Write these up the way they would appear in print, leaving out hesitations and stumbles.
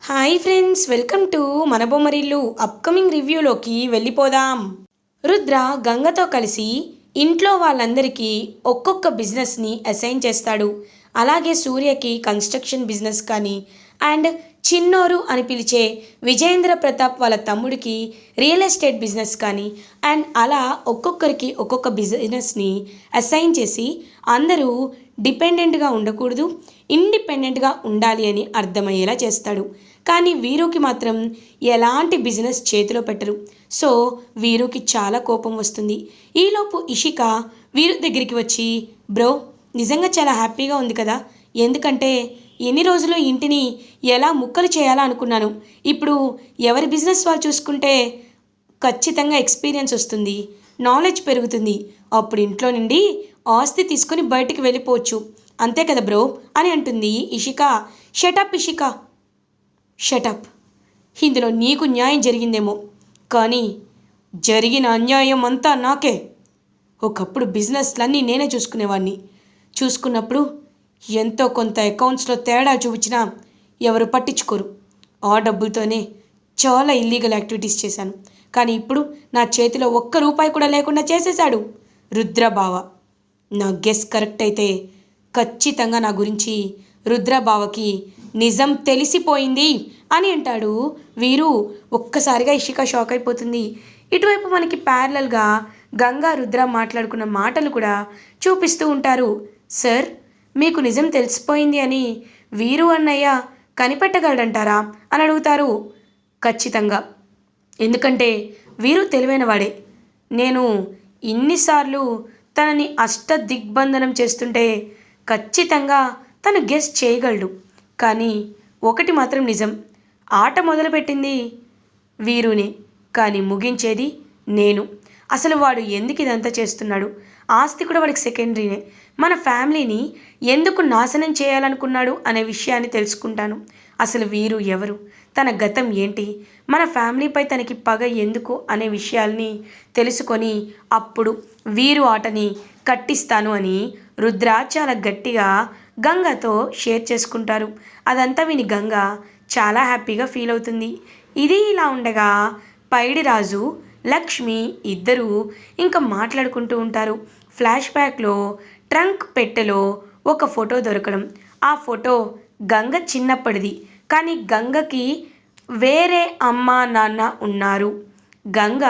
Hi friends, welcome to మన Bommarillu. Upcoming రివ్యూలోకి వెళ్ళిపోదాం. రుద్ర గంగతో కలిసి ఇంట్లో వాళ్ళందరికీ ఒక్కొక్క బిజినెస్ని అసైన్ చేస్తాడు. అలాగే సూర్యకి కన్స్ట్రక్షన్ బిజినెస్ కానీ అండ్ చిన్నోరు అని పిలిచే విజయేంద్ర ప్రతాప్ వాళ్ళ తమ్ముడికి రియల్ ఎస్టేట్ బిజినెస్ కానీ అండ్ అలా ఒక్కొక్కరికి ఒక్కొక్క బిజినెస్ని అసైన్ చేసి అందరూ డిపెండెంట్గా ఉండకూడదు, ఇండిపెండెంట్గా ఉండాలి అని అర్థమయ్యేలా చేస్తాడు. కానీ వీరుకి మాత్రం ఎలాంటి బిజినెస్ చేతిలో పెట్టరు. సో వీరుకి చాలా కోపం వస్తుంది. ఈలోపు ఇషిక వీరు దగ్గరికి వచ్చి, బ్రో నిజంగా చాలా హ్యాపీగా ఉంది కదా, ఎందుకంటే ఎన్ని రోజులు ఇంటిని ఎలా ముక్కలు చేయాలా అనుకున్నాను. ఇప్పుడు ఎవరి బిజినెస్ వాళ్ళు చూసుకుంటే ఖచ్చితంగా ఎక్స్పీరియన్స్ వస్తుంది, నాలెడ్జ్ పెరుగుతుంది. అప్పుడు ఇంట్లో నుండి ఆస్తి తీసుకొని బయటికి వెళ్ళిపోవచ్చు, అంతే కదా బ్రో అని అంటుంది ఇషిక. Shut up Ishika, shut up. ఇందులో నీకు న్యాయం జరిగిందేమో, కానీ జరిగిన అన్యాయం అంతా నాకే. ఒకప్పుడు బిజినెస్లన్నీ నేనే చూసుకున్నప్పుడు ఎంతో కొంత అకౌంట్స్లో తేడా చూపించినా ఎవరు పట్టించుకోరు. ఆ డబ్బులతోనే చాలా ఇల్లీగల్ యాక్టివిటీస్ చేశాను. కానీ ఇప్పుడు నా చేతిలో ఒక్క రూపాయి కూడా లేకుండా చేసేశాడు రుద్రబావ. నా గెస్ కరెక్ట్ అయితే ఖచ్చితంగా నా గురించి రుద్రబావకి నిజం తెలిసిపోయింది అని అంటాడు వీరు. ఒక్కసారిగా ఇషిక షాక్ అయిపోతుంది. ఇటువైపు మనకి ప్యారలల్గా గంగా రుద్ర మాట్లాడుకున్న మాటలు కూడా చూపిస్తూ ఉంటారు. సార్, మీకు నిజం తెలిసిపోయింది అని వీరు అన్నయ్య కనిపెట్టగలడంటారా అని అడుగుతారు. ఖచ్చితంగా, ఎందుకంటే వీరు తెలివైన వాడే. నేను ఇన్నిసార్లు తనని దిగ్బంధనం చేస్తుంటే ఖచ్చితంగా తను గెస్ చేయగలడు. కానీ ఒకటి మాత్రం నిజం, ఆట మొదలుపెట్టింది వీరునే, కానీ ముగించేది నేను. అసలు వాడు ఎందుకు ఇదంతా చేస్తున్నాడు? ఆస్తి కూడా వాడికి సెకండరీనే. మన ఫ్యామిలీని ఎందుకు నాశనం చేయాలనుకున్నాడు అనే విషయాన్ని తెలుసుకుంటాను. అసలు వీరు ఎవరు, తన గతం ఏంటి, మన ఫ్యామిలీపై తనకి పగ ఎందుకు అనే విషయాల్ని తెలుసుకొని అప్పుడు వీరు ఆటని కట్టిస్తాను అని రుద్ర చాలా గట్టిగా గంగతో షేర్ చేసుకుంటారు. అదంతా విని గంగ చాలా హ్యాపీగా ఫీల్ అవుతుంది. ఇది ఇలా ఉండగా పైడిరాజు లక్ష్మి ఇద్దరూ ఇంకా మాట్లాడుకుంటూ ఉంటారు. ఫ్లాష్ బ్యాక్లో ట్రంక్ పెట్టెలో ఒక ఫోటో దొరకడం. ఆ ఫోటో గంగ చిన్నప్పటిది, కానీ గంగకి వేరే అమ్మ నాన్న ఉన్నారు. గంగ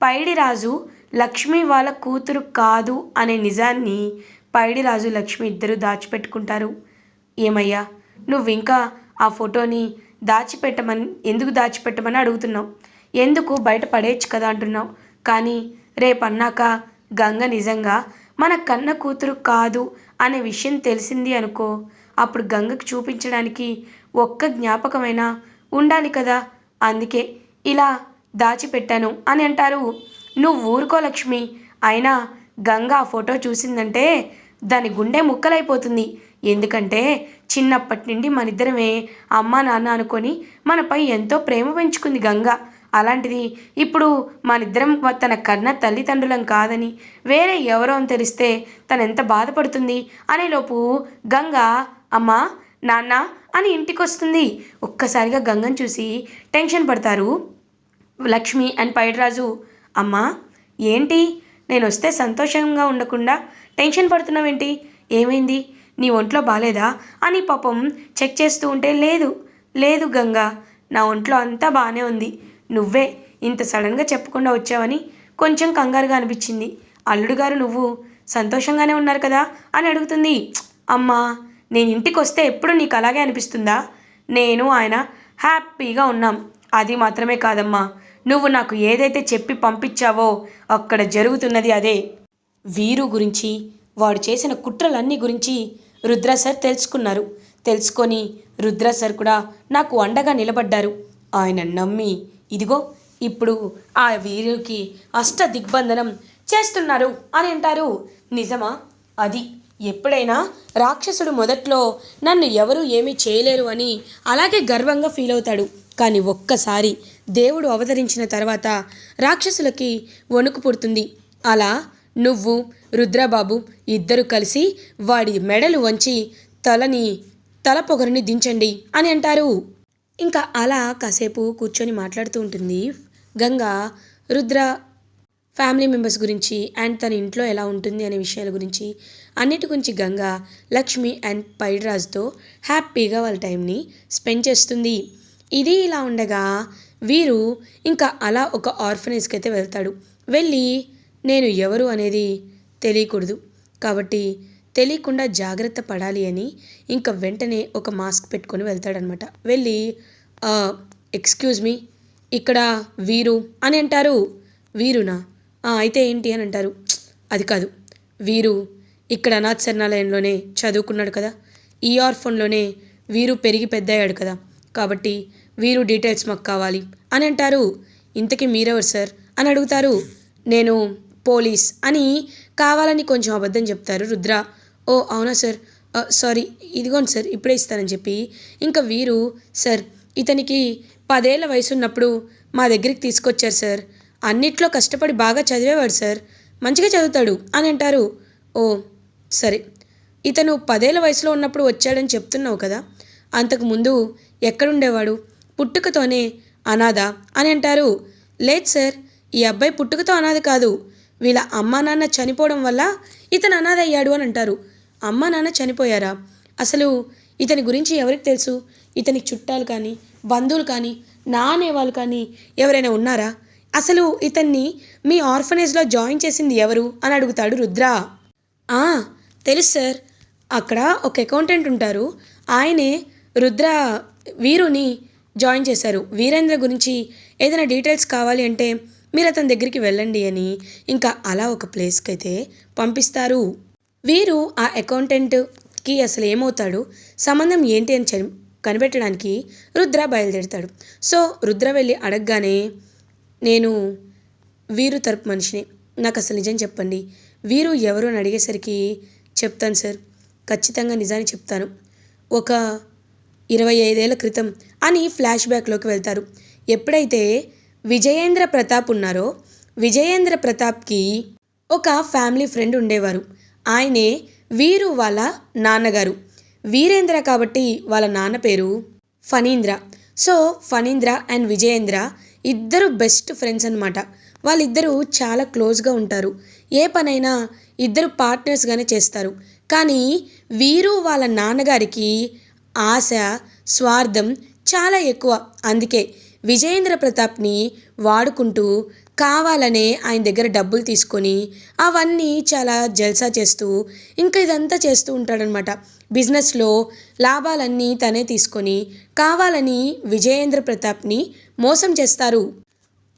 పైడిరాజు లక్ష్మి వాళ్ళ కూతురు కాదు అనే నిజాన్ని పైడిరాజు లక్ష్మి ఇద్దరు దాచిపెట్టుకుంటారు. ఏమయ్యా, నువ్వు ఇంకా ఆ ఫోటోని ఎందుకు దాచిపెట్టమని అడుగుతున్నావు, ఎందుకు బయట పడేయచ్చు కదా అంటున్నావు. కానీ రేపన్నాక గంగ నిజంగా మన కన్న కూతురు కాదు అనే విషయం తెలిసింది అనుకో, అప్పుడు గంగకు చూపించడానికి ఒక్క జ్ఞాపకమైనా ఉండాలి కదా, అందుకే ఇలా దాచిపెట్టాను అని అంటారు. నువ్వు ఊరుకో లక్ష్మి, అయినా గంగ ఆ ఫోటో చూసిందంటే దాని గుండె ముక్కలైపోతుంది. ఎందుకంటే చిన్నప్పటి నుండి మనిద్దరమే అమ్మ నాన్న అనుకొని మనపై ఎంతో ప్రేమ పెంచుకుంది గంగ. అలాంటిది ఇప్పుడు మనిద్దరం తన కన్న తల్లిదండ్రులం కాదని వేరే ఎవరో అని తెలిస్తే తను ఎంత బాధపడుతుంది అనేలోపు గంగ అమ్మా నాన్న అని ఇంటికి వస్తుంది. ఒక్కసారిగా గంగను చూసి టెన్షన్ పడతారు లక్ష్మి అండ్ పైడిరాజు. అమ్మా ఏంటి, నేను వస్తే సంతోషంగా ఉండకుండా టెన్షన్ పడుతున్నావేంటి, ఏమైంది, నీ ఒంట్లో బాగాలేదా అని పాపం చెక్ చేస్తూ ఉంటే లేదు గంగా, నా ఒంట్లో అంతా బాగానే ఉంది, నువ్వే ఇంత సడన్గా చెప్పకుండా వచ్చావని కొంచెం కంగారుగా అనిపించింది. అల్లుడు గారు నువ్వు సంతోషంగానే ఉన్నారు కదా అని అడుగుతుంది. అమ్మా, నేను ఇంటికి వస్తే ఎప్పుడు నీకు అలాగే అనిపిస్తుందా? నేను ఆయన హ్యాపీగా ఉన్నాం, అది మాత్రమే కాదమ్మా, నువ్వు నాకు ఏదైతే చెప్పి పంపించావో అక్కడ జరుగుతున్నది అదే. వీరు గురించి, వాడు చేసిన కుట్రలన్నీ గురించి రుద్ర సార్ తెలుసుకొని రుద్ర సార్ కూడా నాకు అండగా నిలబడ్డారు. ఆయన నమ్మి ఇదిగో ఇప్పుడు ఆ వీరుకి దిగ్బంధనం చేస్తున్నారు అని అంటారు. నిజమా? అది ఎప్పుడైనా రాక్షసుడు మొదట్లో నన్ను ఎవరూ ఏమీ చేయలేరు అని అలాగే గర్వంగా ఫీల్ అవుతాడు. కానీ ఒక్కసారి దేవుడు అవతరించిన తర్వాత రాక్షసులకి వణుకు పుడుతుంది. అలా నువ్వు రుద్రబాబు ఇద్దరు కలిసి వాడి మెడలు వంచి తల పొగరుని దించండి అని అంటారు. ఇంకా అలా కాసేపు కూర్చొని మాట్లాడుతూ ఉంటుంది గంగ రుద్ర ఫ్యామిలీ మెంబర్స్ గురించి అండ్ తన ఇంట్లో ఎలా ఉంటుంది అనే విషయాల గురించి అన్నిటి గురించి గంగ లక్ష్మి అండ్ పైడిరాజ్తో హ్యాపీగా వాళ్ళ టైంని స్పెండ్ చేస్తుంది. ఇది ఇలా ఉండగా వీరు ఇంకా అలా ఒక ఆర్ఫనేజ్కి అయితే వెళ్తాడు. వెళ్ళి నేను ఎవరు అనేది తెలియకూడదు కాబట్టి తెలియకుండా జాగ్రత్త పడాలి అని ఇంకా వెంటనే ఒక మాస్క్ పెట్టుకొని వెళ్తాడనమాట. వెళ్ళి ఎక్స్క్యూజ్ మీ, ఇక్కడ వీరు అని అంటారు. వీరునా? అయితే ఏంటి అని అంటారు. అది కాదు, వీరు ఇక్కడ అనాథ శరణాలయంలోనే చదువుకున్నాడు కదా, ఈ ఆర్ఫన్లోనే వీరు పెరిగి పెద్దయ్యాడు కదా, కాబట్టి వీరు డీటెయిల్స్ మాకు కావాలి అని అంటారు. ఇంతకీ మీరెవరు సార్ అని అడుగుతారు. నేను పోలీస్ అని కావాలని కొంచెం అబద్ధం చెప్తారు రుద్ర. ఓ అవునా సార్, సారీ, ఇదిగోండి సార్ ఇప్పుడే ఇస్తానని చెప్పి ఇంకా వీరు సార్ ఇతనికి 10 ఏళ్ల వయసు ఉన్నప్పుడు మా దగ్గరికి తీసుకొచ్చారు సార్, అన్నిట్లో కష్టపడి బాగా చదివేవాడు సార్, మంచిగా చదువుతాడు అని అంటారు. ఓ సరే, ఇతను 10 ఏళ్ల వయసులో ఉన్నప్పుడు వచ్చాడని చెప్తున్నావు కదా, అంతకుముందు ఎక్కడుండేవాడు? పుట్టుకతోనే అనాథ అని అంటారు. లేదు సార్, ఈ అబ్బాయి పుట్టుకతో అనాథ కాదు, వీళ్ళ అమ్మా నాన్న చనిపోవడం వల్ల ఇతను అనాథ అయ్యాడు అని అంటారు. అమ్మా నాన్న చనిపోయారా? అసలు ఇతని గురించి ఎవరికి తెలుసు? ఇతనికి చుట్టాలు కానీ బంధువులు కానీ నా అనేవాళ్ళు కానీ ఎవరైనా ఉన్నారా? అసలు ఇతన్ని మీ ఆర్ఫనేజ్లో జాయిన్ చేసింది ఎవరు అని అడుగుతాడు రుద్ర. తెలుసు సార్, అక్కడ ఒక అకౌంటెంట్ ఉంటారు, ఆయనే రుద్ర వీరుని జాయిన్ చేశారు. వీరేంద్ర గురించి ఏదైనా డీటెయిల్స్ కావాలి అంటే మీరు అతని దగ్గరికి వెళ్ళండి అని ఇంకా అలా ఒక ప్లేస్కి అయితే పంపిస్తారు. వీరు ఆ అకౌంటెంట్కి అసలు ఏమవుతాడు, సంబంధం ఏంటి అని కనిపెట్టడానికి రుద్ర బయలుదేరుతాడు. సో రుద్ర వెళ్ళి అడగగానే నేను వీరు తరపు మనిషిని, నాకు అసలు నిజం చెప్పండి, వీరు ఎవరు అని అడిగేసరికి చెప్తాను సార్, ఖచ్చితంగా నిజాన్ని చెప్తాను, ఒక 25 ఏళ్ల క్రితం అని ఫ్లాష్ బ్యాక్లోకి వెళ్తారు. ఎప్పుడైతే విజయేంద్ర ప్రతాప్ ఉన్నారో, విజయేంద్ర ప్రతాప్కి ఒక ఫ్యామిలీ ఫ్రెండ్ ఉండేవారు, ఆయనే వీరు వాళ్ళ నాన్నగారు. వీరేంద్ర కాబట్టి వాళ్ళ నాన్న పేరు ఫణీంద్ర. సో ఫణీంద్ర అండ్ విజయేంద్ర ఇద్దరు బెస్ట్ ఫ్రెండ్స్ అనమాట. వాళ్ళిద్దరూ చాలా క్లోజ్గా ఉంటారు, ఏ పనైనా ఇద్దరు పార్ట్నర్స్గానే చేస్తారు. కానీ వీరు వాళ్ళ నాన్నగారికి ఆశ, స్వార్థం చాలా ఎక్కువ. అందుకే విజయేంద్ర ప్రతాప్ని వాడుకుంటూ కావాలనే ఆయన దగ్గర డబ్బులు తీసుకొని అవన్నీ చాలా జల్సా చేస్తూ ఇంకా ఇదంతా చేస్తూ ఉంటాడనమాట. బిజినెస్లో లాభాలన్నీ తనే తీసుకొని కావాలని విజయేంద్ర ప్రతాప్ని మోసం చేస్తారు.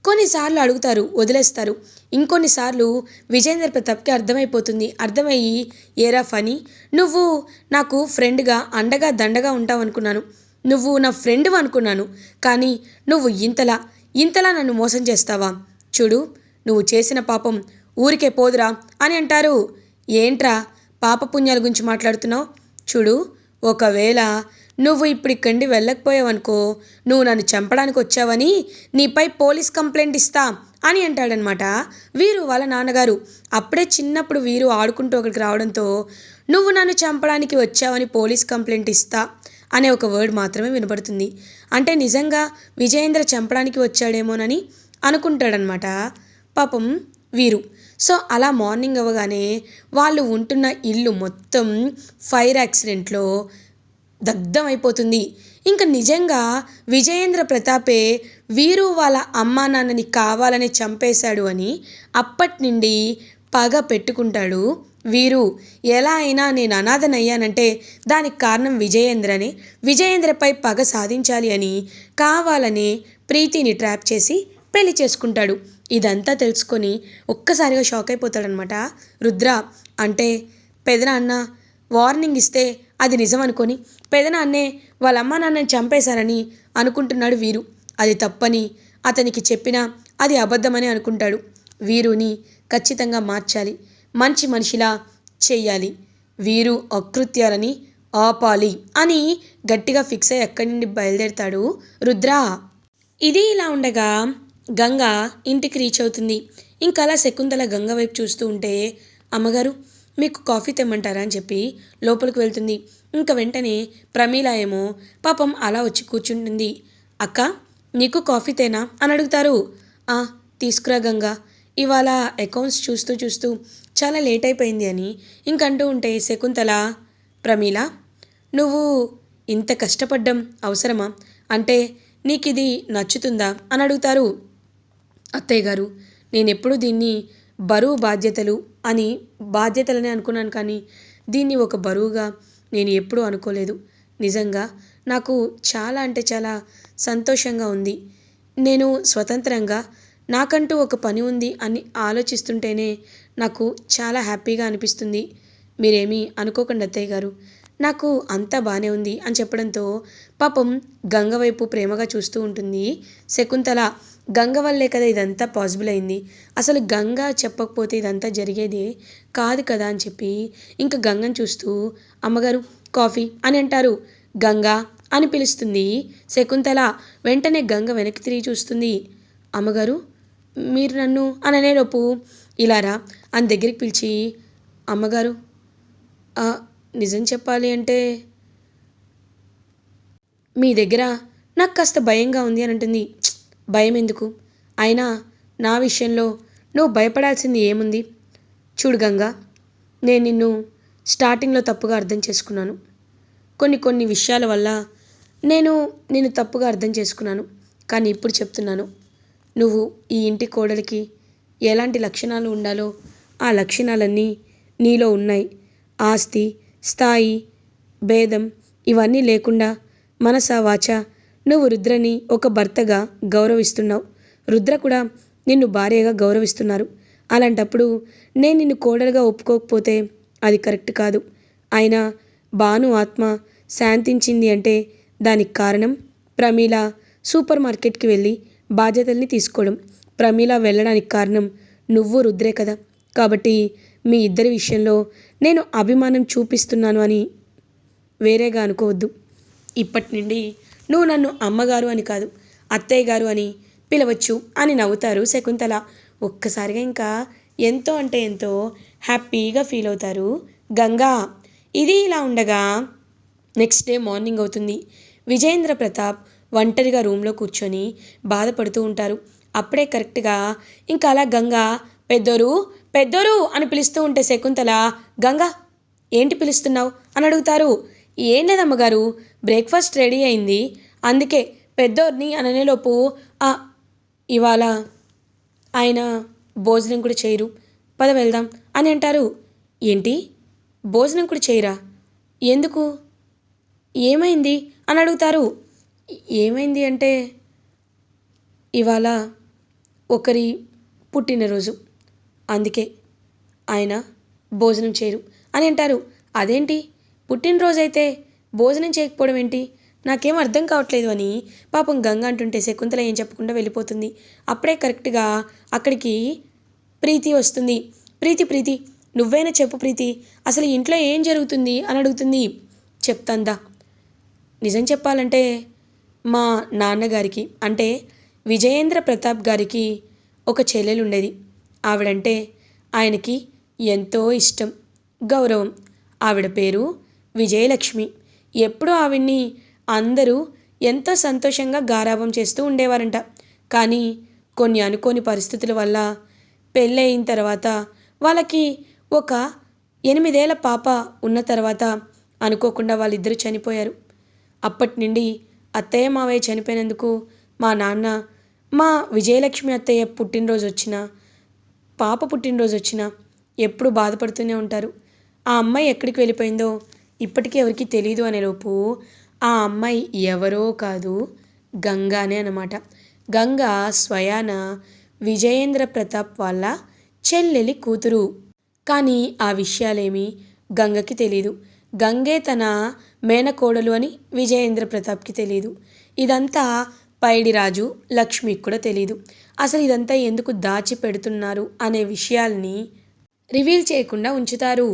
కొన్నిసార్లు అడుగుతారు, వదిలేస్తారు. ఇంకొన్నిసార్లు విజయేంద్ర ప్రతాప్కి అర్థమైపోతుంది. అర్థమయ్యి ఏరా ఫనీ, నువ్వు నాకు ఫ్రెండ్గా అండగా దండగా ఉంటావు అనుకున్నాను, నువ్వు నా ఫ్రెండ్ అనుకున్నాను, కానీ నువ్వు ఇంతలా నన్ను మోసం చేస్తావా? చూడు, నువ్వు చేసిన పాపం ఊరికే పోదురా అని అంటారు. ఏంట్రా పాపపుణ్యాల గురించి మాట్లాడుతున్నావు? చూడు, ఒకవేళ నువ్వు ఇప్పుడు ఇక్కడి వెళ్ళకపోయావనుకో, నువ్వు నన్ను చంపడానికి వచ్చావని నీపై పోలీస్ కంప్లైంట్ ఇస్తా అని అంటాడనమాట వీరు వాళ్ళ నాన్నగారు. అప్పుడే చిన్నప్పుడు వీరు ఆడుకుంటూ అక్కడికి రావడంతో నువ్వు నన్ను చంపడానికి వచ్చావని పోలీస్ కంప్లైంట్ ఇస్తా అనే ఒక వర్డ్ మాత్రమే వినపడుతుంది. అంటే నిజంగా విజయేంద్ర చంపడానికి వచ్చాడేమోనని అనుకుంటాడనమాట పాపం వీరు. సో అలా మార్నింగ్ అవ్వగానే వాళ్ళు ఉంటున్న ఇల్లు మొత్తం ఫైర్ యాక్సిడెంట్లో దగ్ధమైపోతుంది. ఇంకా నిజంగా విజయేంద్ర ప్రతాపే వీరు వాళ్ళ అమ్మా నాన్నని కావాలని చంపేశాడు అని అప్పటి నుండి పగ పెట్టుకుంటాడు వీరు. ఎలా అయినా నేను అనాథనయ్యానంటే దానికి కారణం విజయేంద్రనే, విజయేంద్రపై పగ సాధించాలి అని కావాలని ప్రీతిని ట్రాప్ చేసి పెళ్లి చేసుకుంటాడు. ఇదంతా తెలుసుకొని ఒక్కసారిగా షాక్ అయిపోతాడనమాట రుద్ర. అంటే పెదనాన్న వార్నింగ్ ఇస్తే అది నిజం అనుకొని పెదనాన్నే వాళ్ళ అమ్మ నాన్నని చంపేశారని అనుకుంటున్నాడు వీరు. అది తప్పని అతనికి చెప్పినా అది అబద్ధమని అనుకుంటాడు. వీరుని ఖచ్చితంగా మార్చాలి, మంచి మనిషిలా చెయ్యాలి, వీరు అకృత్యాలని ఆపాలి అని గట్టిగా ఫిక్స్ అయ్యి ఎక్కడి నుండి బయలుదేరుతాడు రుద్ర. ఇది ఇలా ఉండగా గంగ ఇంటికి రీచ్ అవుతుంది. ఇంకా అలా శకుంతల గంగ వైపు చూస్తూ ఉంటే, అమ్మగారు మీకు కాఫీ తెమ్మంటారా అని చెప్పి లోపలికి వెళ్తుంది. ఇంకా వెంటనే ప్రమీల ఏమో పాపం అలా వచ్చి కూర్చుంటుంది. అక్క, నీకు కాఫీ తేనా అని అడుగుతారు. "ఆ, తీసుకురా గంగా, ఇవాళ అకౌంట్స్ చూస్తూ చూస్తూ చాలా లేట్ అయిపోయింది" అని ఇంకంటూ ఉంటే శకుంతల, "ప్రమీల, నువ్వు ఇంత కష్టపడ్డం అవసరమా? అంటే నీకిది నచ్చుతుందా" అని అడుగుతారు. "అత్తయ్య గారు, నేనెప్పుడు దీన్ని బరువు బాధ్యతలు అని బాధ్యతలనే అనుకున్నాను, కానీ దీన్ని ఒక బరువుగా నేను ఎప్పుడూ అనుకోలేదు. నిజంగా నాకు చాలా అంటే చాలా సంతోషంగా ఉంది. నేను స్వతంత్రంగా నాకంటూ ఒక పని ఉంది అని ఆలోచిస్తుంటేనే నాకు చాలా హ్యాపీగా అనిపిస్తుంది. మీరేమీ అనుకోకండి అత్తయ్య గారు, నాకు అంతా బాగానే ఉంది" అని చెప్పడంతో పాపం గంగ వైపు ప్రేమగా చూస్తూ ఉంటుంది శకుంతల. గంగ వల్లే కదా ఇదంతా పాసిబుల్ అయింది. అసలు గంగ చెప్పకపోతే ఇదంతా జరిగేదే కాదు కదా అని చెప్పి ఇంకా గంగను చూస్తూ, "అమ్మగారు, కాఫీ" అని అంటారు. "గంగా" అని పిలుస్తుంది శకుంతల. వెంటనే గంగ వెనక్కి తిరిగి చూస్తుంది. "అమ్మగారు, మీరు నన్ను" అని అనేలోపు, "ఇలా రా" అని దగ్గరికి పిలిచి, "అమ్మగారు, నిజం చెప్పాలి అంటే మీ దగ్గర నాకు కాస్త భయంగా ఉంది" అని అంటుంది. "భయం ఎందుకు? అయినా నా విషయంలో నువ్వు భయపడాల్సింది ఏముంది? చూడు గంగా, నేను నిన్ను స్టార్టింగ్లో తప్పుగా అర్థం చేసుకున్నాను. కొన్ని కొన్ని విషయాల వల్ల నేను నిన్ను తప్పుగా అర్థం చేసుకున్నాను. కానీ ఇప్పుడు చెప్తున్నాను, నువ్వు ఈ ఇంటి కోడలికి ఎలాంటి లక్షణాలు ఉండాలో ఆ లక్షణాలన్నీ నీలో ఉన్నాయి. ఆస్తి, స్థాయి, భేదం ఇవన్నీ లేకుండా మనస వాచ నువ్వు రుద్రని ఒక భర్తగా గౌరవిస్తున్నావు. రుద్ర కూడా నిన్ను భార్యగా గౌరవిస్తున్నారు. అలాంటప్పుడు నేను నిన్ను కోడలుగా ఒప్పుకోకపోతే అది కరెక్ట్ కాదు. అయినా భాను ఆత్మ శాంతించింది అంటే దానికి కారణం ప్రమీల సూపర్ మార్కెట్కి వెళ్ళి బాధ్యతల్ని తీసుకోవడం. ప్రమీల వెళ్ళడానికి కారణం నువ్వు రుద్రే కదా. కాబట్టి మీ ఇద్దరి విషయంలో నేను అభిమానం చూపిస్తున్నాను అని వేరేగా అనుకోవద్దు. ఇప్పటి నుండి నువ్వు నన్ను అమ్మగారు అని కాదు, అత్తయ్య గారు అని పిలవచ్చు" అని నవ్వుతారు శకుంతల. ఒక్కసారిగా ఇంకా ఎంతో అంటే ఎంతో హ్యాపీగా ఫీల్ అవుతారు గంగా. ఇది ఇలా ఉండగా నెక్స్ట్ డే మార్నింగ్ అవుతుంది. విజయేంద్ర ప్రతాప్ ఒంటరిగా రూమ్లో కూర్చొని బాధపడుతూ ఉంటారు. అప్పుడే కరెక్ట్గా ఇంకా అలా గంగా, "పెద్దోరు, పెద్దోరు" అని పిలుస్తూ ఉంటే శకుంతల, "గంగా, ఏంటి పిలుస్తున్నావు" అని అడుగుతారు. "ఏం లేదమ్మగారు, బ్రేక్ఫాస్ట్ రెడీ అయింది, అందుకే పెద్దోర్ని" అని అనేలోపు, ఇవాళ ఆయన భోజనం కూడా చేయరు, పద వెళ్దాం" అని అంటారు. "ఏంటి, భోజనం కూడా చేయరా? ఎందుకు? ఏమైంది" అని అడుగుతారు. "ఏమైంది అంటే ఇవాళ ఒకరి పుట్టినరోజు, అందుకే ఆయన భోజనం చేయరు" అని అంటారు. "అదేంటి, పుట్టినరోజైతే భోజనం చేయకపోవడం ఏంటి? నాకేం అర్థం కావట్లేదు" అని పాపం గంగ అంటుంటే శకుంతల ఏం చెప్పకుండా వెళ్ళిపోతుంది. అప్పుడే కరెక్ట్గా అక్కడికి ప్రీతి వస్తుంది. "ప్రీతి, ప్రీతి, నువ్వైనా చెప్పు ప్రీతి, అసలు ఇంట్లో ఏం జరుగుతుంది" అని అడుగుతుంది. "చెప్తాందా. నిజం చెప్పాలంటే మా నాన్నగారికి అంటే విజయేంద్ర ప్రతాప్ గారికి ఒక చెల్లెలు ఉండేది. ఆవిడంటే ఆయనకి ఎంతో ఇష్టం, గౌరవం. ఆవిడ పేరు విజయలక్ష్మి. ఎప్పుడూ ఆవిడ్ని అందరూ ఎంతో సంతోషంగా గారాబం చేస్తూ ఉండేవారంట. కానీ కొన్ని అనుకోని పరిస్థితుల వల్ల పెళ్ళయిన తర్వాత వాళ్ళకి ఒక 8 ఏళ్ల పాప ఉన్న తర్వాత అనుకోకుండా వాళ్ళిద్దరూ చనిపోయారు. అప్పటి నుండి అత్తయ్య మావయ్య చనిపోయినందుకు మా నాన్న మా విజయలక్ష్మి అత్తయ్య పుట్టినరోజు వచ్చినా, పాప పుట్టినరోజు వచ్చినా ఎప్పుడూ బాధపడుతూనే ఉంటారు. ఆ అమ్మాయి ఎక్కడికి వెళ్ళిపోయిందో ఇప్పటికీ ఎవరికి తెలియదు" అనేలోపు, ఆ అమ్మాయి ఎవరో కాదు, గంగానే అన్నమాట. గంగా స్వయాన విజయేంద్ర ప్రతాప్ వాళ్ళ చెల్లెలి కూతురు. కానీ ఆ విషయాలేమీ గంగకి తెలీదు. గంగే తన మేనకోడలు అని విజయేంద్ర ప్రతాప్కి తెలీదు. ఇదంతా పైడిరాజు లక్ష్మికి కూడా తెలీదు. అసలు ఇదంతా ఎందుకు దాచి పెడుతున్నారు అనే విషయాల్ని రివీల్ చేయకుండా ఉంచుతారు.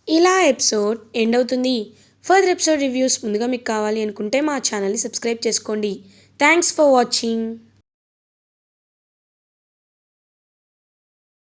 ఇలా ఎపిసోడ్ ఎండ్ అవుతుంది. ఫర్దర్ ఎపిసోడ్ రివ్యూస్ ముందుగా మీకు కావాలి అనుకుంటే మా ఛానల్ని సబ్స్క్రైబ్ చేసుకోండి. Thanks for watching.